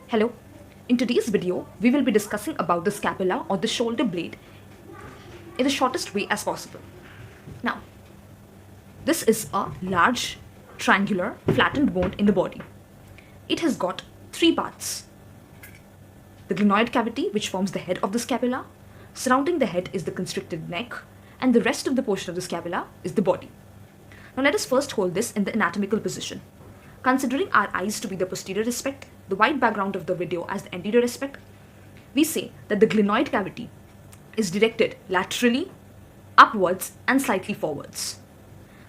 Hello, in today's video, we will be discussing about the scapula or the shoulder blade in the shortest way as possible. Now, this is a large, triangular, flattened bone in the body. It has got three parts. The glenoid cavity, which forms the head of the scapula. Surrounding the head is the constricted neck, and the rest of the portion of the scapula is the body. Now let us first hold this in the anatomical position. Considering our eyes to be the posterior aspect, the white background of the video as the anterior aspect, we say that the glenoid cavity is directed laterally, upwards and slightly forwards.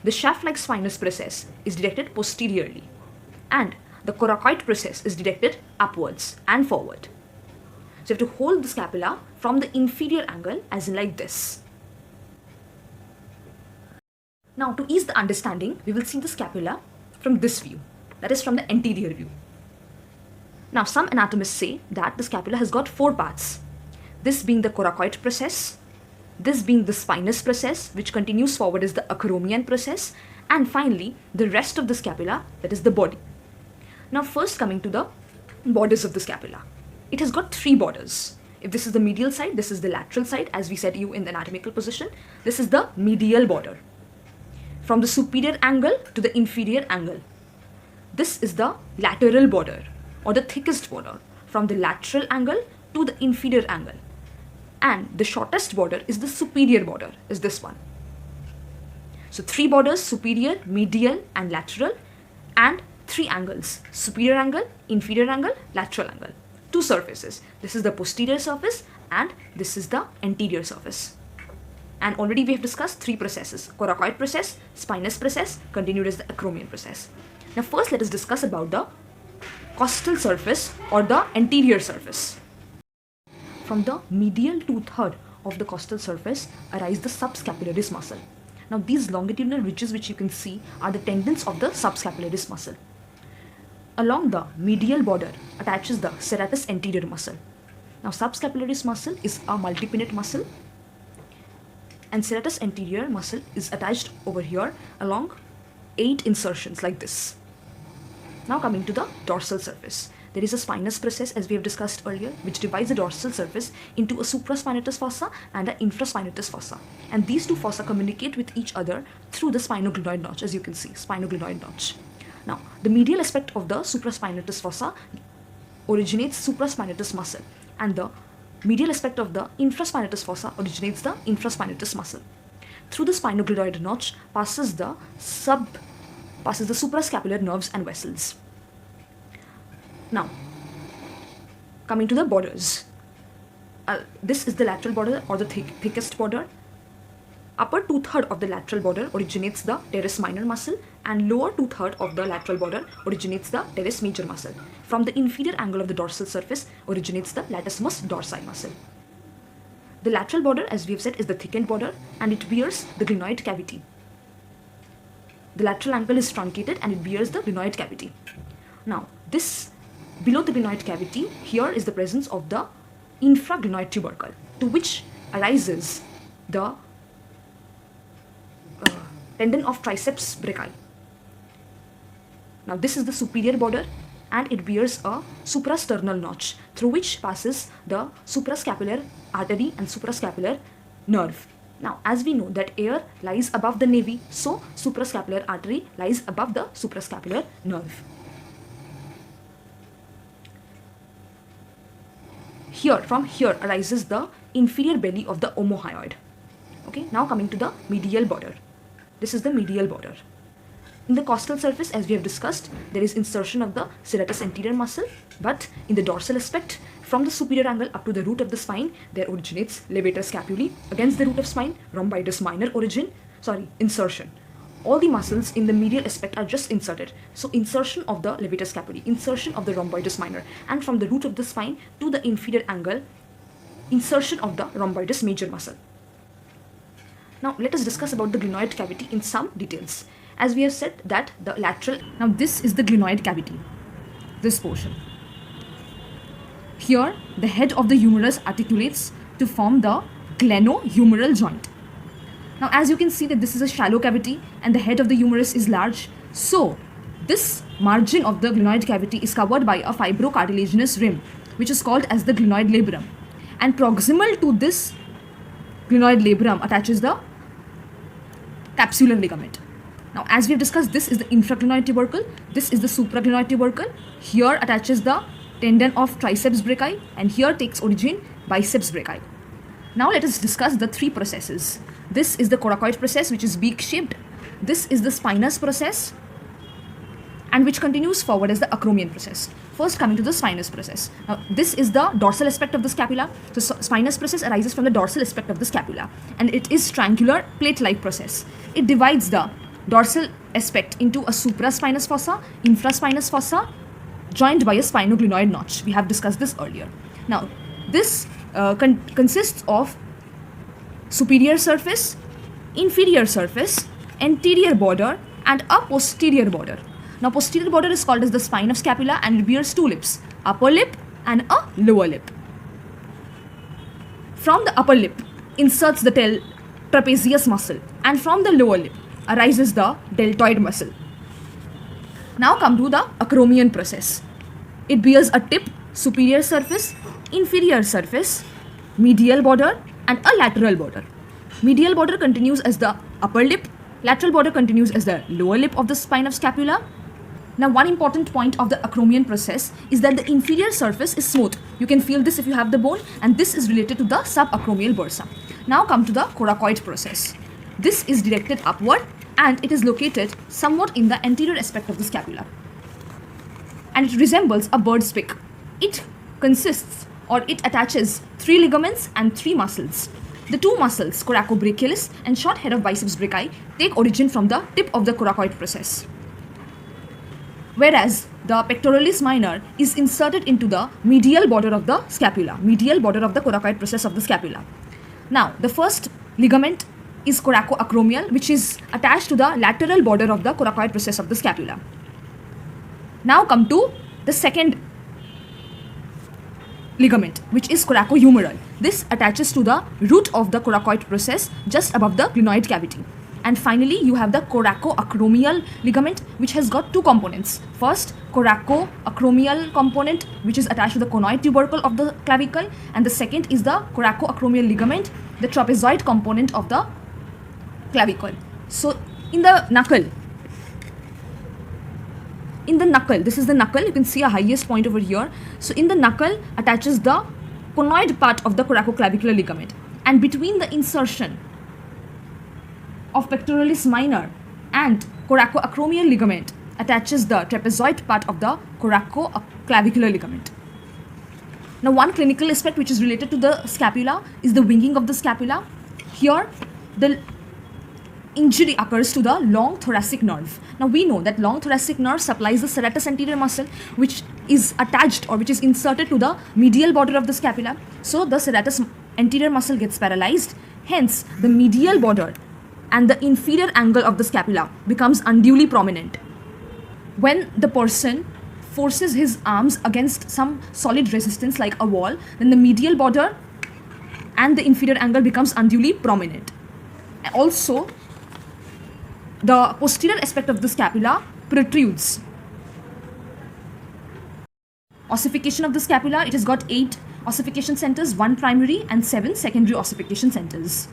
The shaft-like spinous process is directed posteriorly, and the coracoid process is directed upwards and forward. So you have to hold the scapula from the inferior angle as in like this. Now to ease the understanding, we will see the scapula from this view, that is from the anterior view. Now some anatomists say that the scapula has got four parts. This being the coracoid process, this being the spinous process which continues forward is the acromial process, and finally the rest of the scapula, that is the body. Now first coming to the borders of the scapula. It has got three borders. If this is the medial side, this is the lateral side as we said to you in the anatomical position. This is the medial border. From the superior angle to the inferior angle. This is the lateral border or the thickest border from the lateral angle to the inferior angle. And the shortest border is the superior border, is this one. So three borders, superior, medial and lateral, and three angles, superior angle, inferior angle, lateral angle. Two surfaces. This is the posterior surface and this is the anterior surface. And already we have discussed three processes: coracoid process, spinous process, continued as the acromial process. Now first let us discuss about the costal surface or the anterior surface. From the medial two-third of the costal surface arise the subscapularis muscle. Now these longitudinal ridges which you can see are the tendons of the subscapularis muscle. Along the medial border attaches the serratus anterior muscle. Now subscapularis muscle is a multipinnate muscle, and serratus anterior muscle is attached over here along 8 insertions like this. Now coming to the dorsal surface. There is a spinous process as we have discussed earlier which divides the dorsal surface into a supraspinatus fossa and an infraspinatus fossa. And these two fossa communicate with each other through the spinoglenoid notch, as you can see, spinoglenoid notch. Now, the medial aspect of the supraspinatus fossa originates supraspinatus muscle, and the medial aspect of the infraspinatus fossa originates the infraspinatus muscle. Through the spinoglenoid notch passes the suprascapular nerves and vessels. Now, coming to the borders. This is the lateral border or the thickest border. Upper two-third of the lateral border originates the teres minor muscle, and lower two-third of the lateral border originates the teres major muscle. From the inferior angle of the dorsal surface originates the latissimus dorsi muscle. The lateral border, as we have said, is the thickened border and it bears the glenoid cavity. The lateral angle is truncated and it bears the glenoid cavity. Now, this below the glenoid cavity, here is the presence of the infraglenoid tubercle, to which arises the tendon of triceps brachii. Now this is the superior border and it bears a suprasternal notch through which passes the suprascapular artery and suprascapular nerve. Now as we know that air lies above the navi, so suprascapular artery lies above the suprascapular nerve. From here arises the inferior belly of the omohyoid. Okay, now coming to the medial border. This is the medial border. In the costal surface, as we have discussed, there is insertion of the serratus anterior muscle, but in the dorsal aspect, from the superior angle up to the root of the spine, there originates levator scapulae. Against the root of spine, rhomboidus minor insertion. All the muscles in the medial aspect are just inserted. So insertion of the levator scapulae, insertion of the rhomboidus minor, and from the root of the spine to the inferior angle, insertion of the rhomboidus major muscle. Now let us discuss about the glenoid cavity in some details. As we have said that the lateral, now this is the glenoid cavity, this portion. Here the head of the humerus articulates to form the glenohumeral joint. Now as you can see that this is a shallow cavity and the head of the humerus is large, so this margin of the glenoid cavity is covered by a fibrocartilaginous rim, which is called as the glenoid labrum. And proximal to this glenoid labrum attaches the capsular ligament. Now, as we have discussed, this is the infraglenoid tubercle, this is the supraglenoid tubercle. Here attaches the tendon of triceps brachii, and here takes origin biceps brachii. Now let us discuss the three processes. This is the coracoid process, which is beak-shaped. This is the spinous process, and which continues forward as the acromial process. First, coming to the spinous process. Now, this is the dorsal aspect of the scapula. So, spinous process arises from the dorsal aspect of the scapula, and it is triangular plate-like process. It divides the dorsal aspect into a supraspinous fossa, infraspinous fossa, joined by a spinoglenoid notch. We have discussed this earlier. Now, this consists of superior surface, inferior surface, anterior border, and a posterior border. Now, posterior border is called as the spine of scapula, and it bears two lips, upper lip and a lower lip. From the upper lip inserts the trapezius muscle, and from the lower lip arises the deltoid muscle. Now come to the acromion process. It bears a tip, superior surface, inferior surface, medial border, and a lateral border. Medial border continues as the upper lip, lateral border continues as the lower lip of the spine of scapula. Now, one important point of the acromion process is that the inferior surface is smooth. You can feel this if you have the bone, and this is related to the subacromial bursa. Now come to the coracoid process. This is directed upward, and it is located somewhat in the anterior aspect of the scapula, and it resembles a bird's beak. It consists, or it attaches, 3 ligaments and 3 muscles. The 2 muscles, Coraco brachialis and short head of biceps brachii, take origin from the tip of the coracoid process, whereas the pectoralis minor is inserted into the medial border of the scapula, medial border of the coracoid process of the scapula. Now, the first ligament is coracoacromial, which is attached to the lateral border of the coracoid process of the scapula. Now come to the second ligament, which is coracohumeral. This attaches to the root of the coracoid process just above the glenoid cavity. And finally, you have the coracoacromial ligament, which has got 2 components. First, coracoacromial component, which is attached to the conoid tubercle of the clavicle, and the second is the coracoacromial ligament, the trapezoid component of the clavicle. So, in the knuckle, this is the knuckle, you can see a highest point over here. So, in the knuckle attaches the conoid part of the coracoclavicular ligament, and between the insertion of pectoralis minor and coracoacromial ligament attaches the trapezoid part of the coracoclavicular ligament. Now, one clinical aspect which is related to the scapula is the winging of the scapula. Here, the injury occurs to the long thoracic nerve. Now, we know that long thoracic nerve supplies the serratus anterior muscle, which is attached or which is inserted to the medial border of the scapula. So, the serratus anterior muscle gets paralyzed. Hence, the medial border and the inferior angle of the scapula becomes unduly prominent. When the person forces his arms against some solid resistance like a wall, then the medial border and the inferior angle becomes unduly prominent. Also, the posterior aspect of the scapula protrudes. Ossification of the scapula, it has got 8 ossification centers, 1 primary and 7 secondary ossification centers.